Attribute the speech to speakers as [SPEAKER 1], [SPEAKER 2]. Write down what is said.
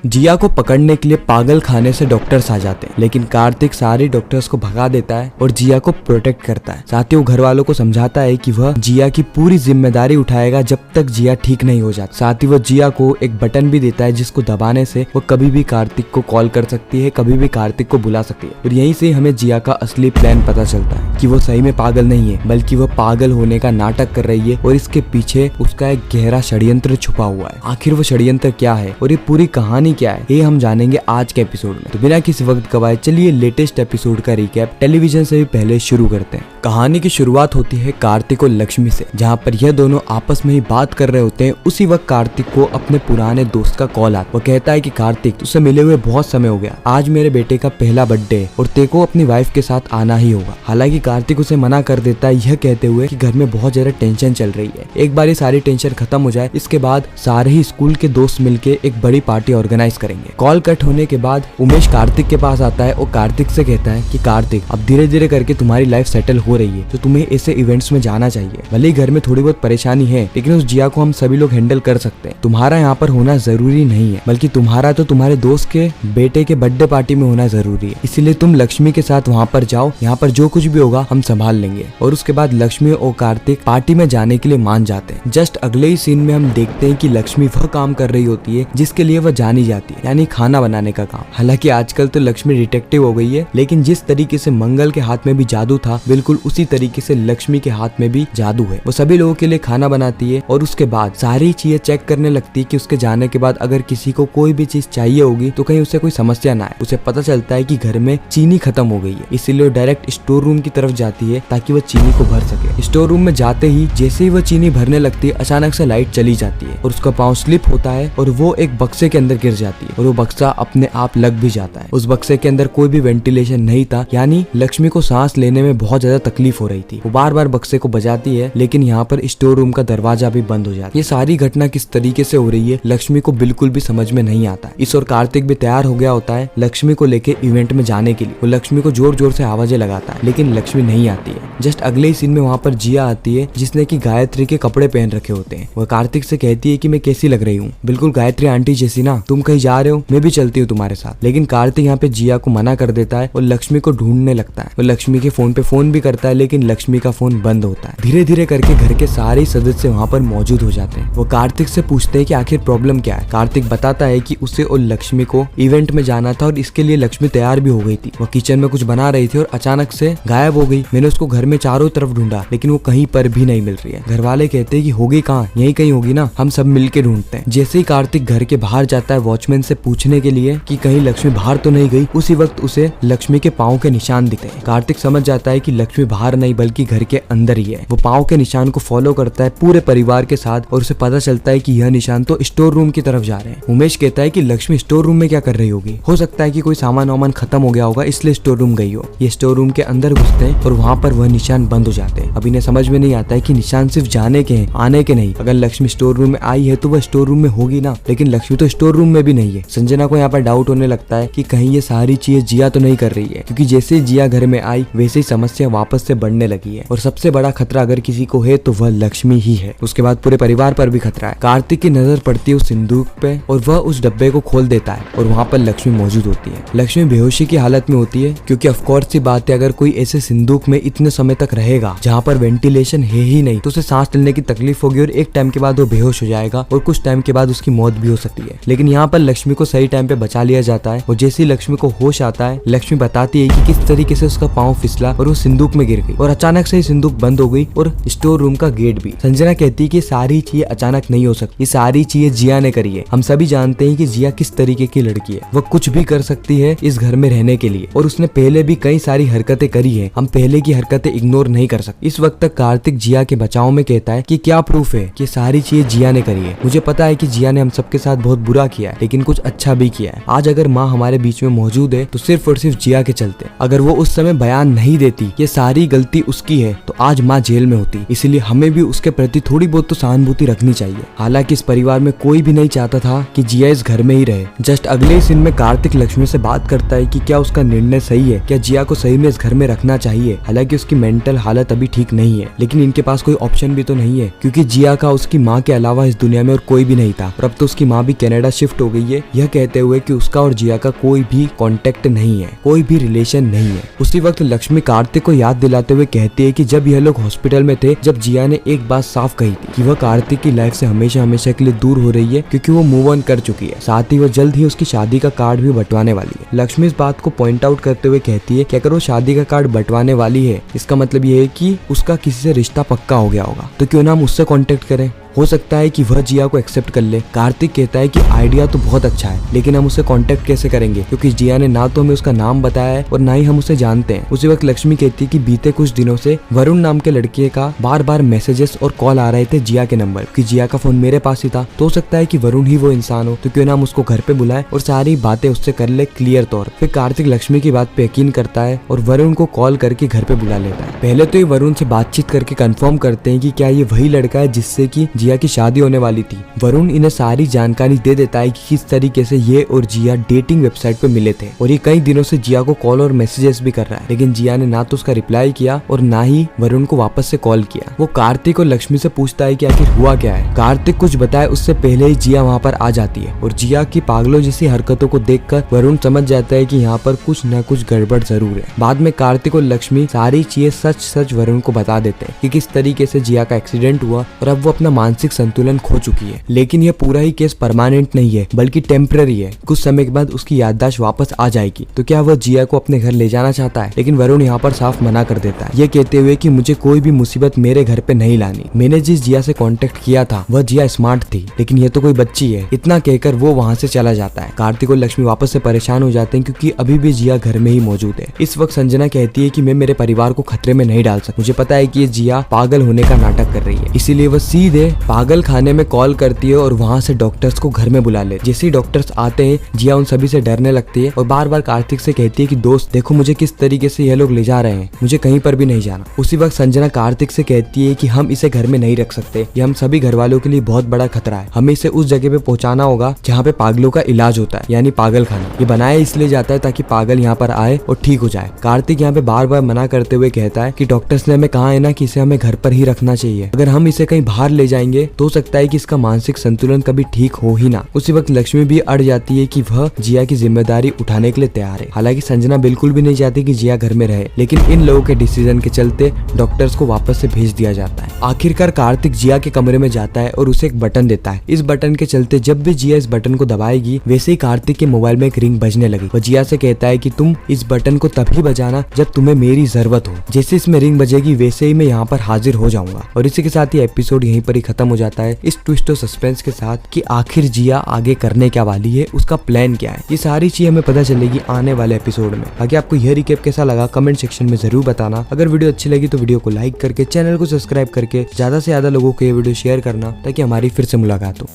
[SPEAKER 1] जिया को पकड़ने के लिए पागल खाने से डॉक्टर्स आ जाते हैं, लेकिन कार्तिक सारे डॉक्टर्स को भगा देता है और जिया को प्रोटेक्ट करता है। साथ ही वो घर वालों को समझाता है कि वह जिया की पूरी जिम्मेदारी उठाएगा जब तक जिया ठीक नहीं हो जाती। साथ ही वो जिया को एक बटन भी देता है जिसको दबाने से वो कभी भी कार्तिक को कॉल कर सकती है, कभी भी कार्तिक को बुला सकती है। और यहीं से हमें जिया का असली प्लान पता चलता है कि वो सही में पागल नहीं है, बल्कि वो पागल होने का नाटक कर रही है और इसके पीछे उसका एक गहरा षड्यंत्र छुपा हुआ है। आखिर वो षड्यंत्र क्या है और ये पूरी कहानी क्या है, ये हम जानेंगे आज के एपिसोड में। तो बिना किसी वक्त गवाए चलिए लेटेस्ट एपिसोड का रिकैप टेलीविजन से भी पहले शुरू करते हैं। कहानी की शुरुआत होती है कार्तिक और लक्ष्मी से, जहाँ पर यह दोनों आपस में ही बात कर रहे होते हैं। उसी वक्त कार्तिक को अपने पुराने दोस्त का कॉल आता है। वो कहता है कि कार्तिक, तुझसे मिले हुए बहुत समय हो गया, आज मेरे बेटे का पहला बर्थडे है और तेरे को अपनी वाइफ के साथ आना ही होगा। हालांकि कार्तिक उसे मना कर देता है, यह कहते हुए कि घर में बहुत ज्यादा टेंशन चल रही है, एक बार ये सारी टेंशन खत्म हो जाए, इसके बाद सारे ही स्कूल के दोस्त मिलके एक बड़ी पार्टी ऑर्गेनाइज करेंगे। कॉल कट होने के बाद उमेश कार्तिक के पास आता है और कार्तिक से कहता है कि कार्तिक, अब धीरे धीरे करके तुम्हारी लाइफ सेटल हो रही है तो तुम्हें ऐसे इवेंट्स में जाना चाहिए। भले ही घर में थोड़ी बहुत परेशानी है, लेकिन उस जिया को हम सभी लोग हैंडल कर सकते हैं। तुम्हारा यहाँ पर होना जरूरी नहीं है, बल्कि तुम्हारा तो तुम्हारे दोस्त के बेटे के बर्थडे पार्टी में होना जरूरी है। इसीलिए तुम लक्ष्मी के साथ वहाँ पर जाओ, यहाँ पर जो कुछ भी होगा हम संभाल लेंगे। और उसके बाद लक्ष्मी और कार्तिक पार्टी में जाने के लिए मान जाते हैं। जस्ट अगले ही सीन में हम देखते हैं कि लक्ष्मी वह काम कर रही होती है जिसके लिए वह जानी जाती है, यानी खाना बनाने का काम। हालांकि आजकल तो लक्ष्मी डिटेक्टिव हो गई है, लेकिन जिस तरीके से मंगल के हाथ में भी जादू था, बिल्कुल उसी तरीके से लक्ष्मी के हाथ में भी जादू है। वो सभी लोगों के लिए खाना बनाती है और उसके बाद सारी चीजें चेक करने लगती है कि उसके जाने के बाद अगर किसी को कोई भी चीज चाहिए होगी तो कहीं उसे कोई समस्या ना आए। उसे पता चलता है कि घर में चीनी खत्म हो गई है, इसीलिए वो डायरेक्ट स्टोर रूम की तरफ जाती है ताकि वो चीनी को भर सके। स्टोर रूम में जाते ही जैसे ही वो चीनी भरने लगती है, अचानक से लाइट चली जाती है और उसका पाँव स्लिप होता है और वो एक बक्से के अंदर गिर जाती है और वो बक्सा अपने आप लग भी जाता है। उस बक्से के अंदर कोई भी वेंटिलेशन नहीं था, यानी लक्ष्मी को सांस लेने में बहुत ज्यादा तकलीफ हो रही थी। वो बार बार बक्से को बजाती है, लेकिन यहाँ पर स्टोर रूम का दरवाजा भी बंद हो जाता है। ये सारी घटना किस तरीके से हो रही है लक्ष्मी को बिल्कुल भी समझ में नहीं आता। इस और कार्तिक भी तैयार हो गया होता है लक्ष्मी को लेके इवेंट में जाने के लिए। वो लक्ष्मी को जोर जोर से आवाजें लगाता है, लेकिन लक्ष्मी नहीं आती है। जस्ट अगले ही सीन में वहाँ पर जिया आती है, जिसने की गायत्री के कपड़े पहन रखे होते हैं। वह कार्तिक से कहती है कि मैं कैसी लग रही हूँ, बिल्कुल गायत्री आंटी जैसी ना, तुम कहीं जा रहे हो, मैं भी चलती हूँ तुम्हारे साथ। लेकिन कार्तिक यहाँ पे जिया को मना कर देता है और लक्ष्मी को ढूंढने लगता है। वो लक्ष्मी के फोन पे फोन भी करता है, लेकिन लक्ष्मी का फोन बंद होता है। धीरे धीरे करके घर के सारे सदस्य वहाँ पर मौजूद हो जाते हैं। वो कार्तिक से पूछते हैं कि आखिर प्रॉब्लम क्या है। कार्तिक बताता है कि उसे और लक्ष्मी को इवेंट में जाना था और इसके लिए लक्ष्मी तैयार भी हो गई थी। वो किचन में कुछ बना रही थी और अचानक से गायब हो गई। मैंने उसको घर में चारों तरफ ढूंढा, लेकिन वो कहीं पर भी नहीं मिल रही है। घर वाले कहते हैं कि होगी कहाँ, यही कहीं होगी ना, हम सब मिलके ढूंढते हैं। जैसे ही कार्तिक घर के बाहर जाता है वॉचमैन से पूछने के लिए कि कहीं लक्ष्मी बाहर तो नहीं गई, उसी वक्त उसे लक्ष्मी के पाँव के निशान दिखते हैं। कार्तिक समझ जाता है कि लक्ष्मी बाहर नहीं बल्कि घर के अंदर ही है। वो पाँव के निशान को फॉलो करता है पूरे परिवार के साथ और उसे पता चलता है कि यह निशान तो स्टोर रूम की तरफ जा रहे हैं। उमेश कहता है कि लक्ष्मी स्टोर रूम में क्या कर रही होगी, हो सकता है कि कोई सामान वामान खत्म हो गया होगा इसलिए स्टोर रूम गई हो। ये स्टोर रूम के अंदर घुसते हैं और वहाँ पर वह निशान बंद हो जाते हैं। अब इन्हें समझ में नहीं आता है कि निशान सिर्फ जाने के हैं, आने के नहीं। अगर लक्ष्मी स्टोर रूम में आई है तो वह स्टोर रूम में होगी ना, लेकिन लक्ष्मी तो स्टोर रूम में भी नहीं है। संजना को यहाँ पर डाउट होने लगता है कि कहीं ये सारी चीजें जिया तो नहीं कर रही है, क्योंकि जैसे ही जिया घर में आई वैसे ही समस्या वापस से बढ़ने लगी है। और सबसे बड़ा खतरा अगर किसी को है तो वह लक्ष्मी ही है। उसके बाद पूरे परिवार पर भी खतरा है। कार्तिक की नजर पड़ती है उस सिंदूक पे और वह उस डब्बे को खोल देता है और वहाँ पर लक्ष्मी मौजूद होती है। लक्ष्मी बेहोशी की हालत में होती है, क्योंकि ऑफकोर्स सी बात है, अगर कोई ऐसे सिंदूक में इतने समय तक रहेगा जहाँ पर वेंटिलेशन है ही नहीं तो उसे सांस लेने की तकलीफ होगी और एक टाइम के बाद वो बेहोश हो जाएगा और कुछ टाइम के बाद उसकी मौत भी हो सकती है। लेकिन यहाँ पर लक्ष्मी को सही टाइम पे बचा लिया जाता है और जैसे ही लक्ष्मी को होश आता है, लक्ष्मी बताती है कि किस तरीके से उसका पाँव फिसला और वो सिंदूक में गिर गई और अचानक से सिंदूक बंद हो गई और स्टोर रूम का गेट भी। संजना कहती है कि सारी चीजें अचानक नहीं हो सकती, ये सारी चीजें जिया ने करी है। हम सभी जानते हैं कि जिया किस तरीके की लड़की है, वह कुछ भी कर सकती है इस घर में रहने के लिए और उसने पहले भी कई सारी हरकतें करी है। हम पहले की हरकतें इग्नोर नहीं कर सकते। इस वक्त तक कार्तिक जिया के बचाव में कहता है कि क्या प्रूफ है कि सारी चीजें जिया ने करी है। मुझे पता है कि जिया ने हम सबके साथ बहुत बुरा किया है, लेकिन कुछ अच्छा भी किया है। आज अगर माँ हमारे बीच में मौजूद है तो सिर्फ और सिर्फ जिया के चलते। अगर वो उस समय बयान नहीं देती, ये सारी गलती उसकी है, तो आज माँ जेल में होती। इसलिए हमें भी उसके प्रति थोड़ी बहुत तो सहानुभूति रखनी चाहिए। हालांकि इस परिवार में कोई भी नहीं चाहता था कि जिया इस घर में ही रहे। जस्ट अगले सीन में कार्तिक लक्ष्मी से बात करता है कि क्या उसका निर्णय सही है, क्या जिया को सही में इस घर में रखना चाहिए। हालांकि उसकी मेंटल हालत अभी ठीक नहीं है, लेकिन इनके पास कोई ऑप्शन भी तो नहीं है, क्योंकि जिया का उसकी माँ के अलावा इस दुनिया में और कोई भी नहीं था और अब तो उसकी माँ भी कनाडा शिफ्ट हो हो गई है, यह कहते हुए कि उसका और जिया का कोई भी कांटेक्ट नहीं है, कोई भी रिलेशन नहीं है। उसी वक्त लक्ष्मी कार्तिक को याद दिलाते हुए कहती है कि जब यह लोग हॉस्पिटल में थे, जब जिया ने एक बात साफ कही थी कि वह कार्तिक की लाइफ से हमेशा हमेशा के लिए दूर हो रही है, क्योंकि वो मूव ऑन कर चुकी है। साथ ही वो जल्द ही उसकी शादी का कार्ड भी बंटवाने वाली है। लक्ष्मी इस बात को पॉइंट आउट करते हुए कहती है कि अगर वो शादी का कार्ड बंटवाने वाली है, इसका मतलब ये है कि उसका किसी से रिश्ता पक्का हो गया होगा, तो क्यों ना हम उससे कांटेक्ट करें, हो सकता है कि वह जिया को एक्सेप्ट कर ले। कार्तिक कहता है कि आइडिया तो बहुत अच्छा है, लेकिन हम उससे कांटेक्ट कैसे करेंगे, क्योंकि जिया ने ना तो हमें उसका नाम बताया है और ना ही हम उसे जानते हैं। उसी वक्त लक्ष्मी कहती है कि बीते कुछ दिनों से वरुण नाम के लड़के का बार बार मैसेजेस और कॉल आ रहे थे जिया के नंबर, कि जिया का फोन मेरे पास ही था, तो हो सकता है कि वरुण ही वो इंसान हो, तो क्यों ना हम उसको घर पे बुलाए और सारी बातें उससे कर ले क्लियर तौर। फिर कार्तिक लक्ष्मी की बात पे यकीन करता है और वरुण को कॉल करके घर पे बुला लेता है। पहले तो ये वरुण से बातचीत करके कंफर्म करते हैं कि क्या ये वही लड़का है जिससे कि जिया की शादी होने वाली थी। वरुण इन्हें सारी जानकारी दे देता है कि किस तरीके से ये और जिया डेटिंग वेबसाइट पे मिले थे, और ये कई दिनों से जिया को कॉल और मैसेजेस भी कर रहा है, लेकिन जिया ने ना तो उसका रिप्लाई किया और ना ही वरुण को वापस से कॉल किया। वो कार्तिक और लक्ष्मी से पूछता है कि आखिर हुआ क्या है। कार्तिक कुछ बताए उससे पहले ही जिया वहाँ पर आ जाती है, और जिया की पागलों जैसी हरकतों को देखकर वरुण समझ जाता है कि यहाँ पर कुछ न कुछ गड़बड़ जरूर है। बाद में कार्तिक और लक्ष्मी सारी चीजें सच सच वरुण को बता देते हैं कि किस तरीके से जिया का एक्सीडेंट हुआ और अब वो अपना मानसिक संतुलन खो चुकी है। लेकिन यह पूरा ही केस परमानेंट नहीं है, बल्कि टेम्पररी है। कुछ समय के बाद उसकी याददाश्त वापस आ जाएगी। तो क्या वह जिया को अपने घर ले जाना चाहता है, लेकिन वरुण यहाँ पर साफ मना कर देता है, ये कहते हुए कि मुझे कोई भी मुसीबत मेरे घर पे नहीं लानी। मैंने जिस जिया से कांटेक्ट किया था वह जिया स्मार्ट थी, लेकिन यह तो कोई बच्ची है। इतना कहकर वो वहाँ से चला जाता है। कार्तिक और लक्ष्मी वापस से परेशान हो जाते हैं, क्योंकि अभी भी जिया घर में ही मौजूद है। इस वक्त संजना कहती है कि मैं मेरे परिवार को खतरे में नहीं डाल सकती। मुझे पता है कि ये जिया पागल होने का नाटक कर रही है, इसीलिए वह सीधे पागल खाने में कॉल करती है और वहाँ से डॉक्टर्स को घर में बुला ले। जैसे ही डॉक्टर्स आते हैं, जिया उन सभी से डरने लगती है और बार बार कार्तिक से कहती है कि दोस्त देखो मुझे किस तरीके से यह लोग ले जा रहे हैं, मुझे कहीं पर भी नहीं जाना। उसी वक्त संजना कार्तिक से कहती है कि हम इसे घर में नहीं रख सकते, ये हम सभी घर वालों के लिए बहुत बड़ा खतरा है। हमें इसे उस जगह पे पहुंचाना होगा जहाँ पे पागलों का इलाज होता है, यानी पागल खाना। ये बनाया इसलिए जाता है ताकि पागल यहाँ पर आए और ठीक हो जाए। कार्तिक यहाँ पे बार बार मना करते हुए कहता है कि डॉक्टर्स ने हमें कहा है ना कि इसे हमें घर पर ही रखना चाहिए। अगर हम इसे कहीं बाहर ले जाएंगे तो हो सकता है कि इसका मानसिक संतुलन कभी ठीक हो ही ना। उसी वक्त लक्ष्मी भी अड़ जाती है कि वह जिया की जिम्मेदारी उठाने के लिए तैयार है। हालांकि संजना बिल्कुल भी नहीं चाहती कि जिया घर में रहे, लेकिन इन लोगों के डिसीजन के चलते डॉक्टर्स को वापस से भेज दिया जाता है। आखिरकार कार्तिक जिया के कमरे में जाता है और उसे एक बटन देता है। इस बटन के चलते जब भी जिया इस बटन को दबाएगी, वैसे ही कार्तिक के मोबाइल में एक रिंग बजने लगी। वह जिया से कहता है कि तुम इस बटन को तभी बजाना जब तुम्हें मेरी जरूरत हो। जैसे इसमें रिंग बजेगी वैसे ही मैं यहाँ पर हाजिर हो जाऊंगा। और इसी के साथ ये एपिसोड यहीं पर ही खत्म हो जाता है, इस ट्विस्ट और सस्पेंस के साथ कि आखिर जिया आगे करने क्या वाली है, उसका प्लान क्या है। ये सारी चीज हमें पता चलेगी आने वाले एपिसोड में। आगे आपको यह रिकैप कैसा लगा कमेंट सेक्शन में जरूर बताना। अगर वीडियो अच्छी लगी तो वीडियो को लाइक करके चैनल को सब्सक्राइब करके ज्यादा से ज्यादा लोगों को ये वीडियो शेयर करना, ताकि हमारी फिर से मुलाकात हो।